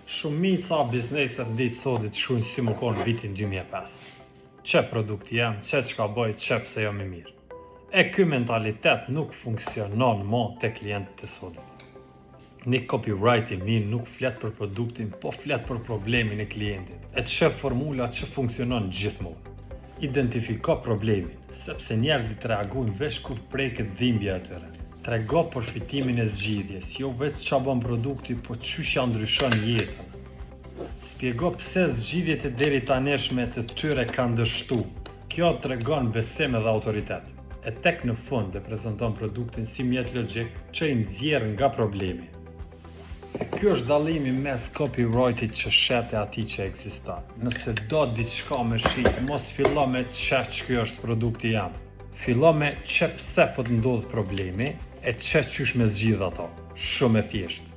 Shumica bizneset ndaj sodit shkruajnë si më konë vitin 2005. Çe produkti jam, çka bëj, çe pse jam i mirë. E ky mentalitet nuk funksionon më te klientët e sodit. Një copyright i mirë nuk flet për produktin, po flet për problemin e klientit. E çe formula që funksionon gjithmonë. Identifiko problemin, sepse njerëzit reagojnë veç kur preket dhimbja e tyre. Trego përfitimin e zgjidhjes, jo veç ç'a bën produkti, po çysh ja ndryshon jetën. Spjego pse zgjidhjet e deri tanishme të tyre kanë dështu. Kjo tregon besim dhe autoritet. E tek në fund e prezanton produktin si mjet logjik që i nxjerr nga problemi. Ky është dallimi mes copyrightit që shet e atij që ekziston. Nëse do diçka me shit, mos fillo me ç'ka është produkti jam. Fillo me ç'pse po të ndodh problemi e ç'ysh me zgjidh ato. Shumë e thjeshtë.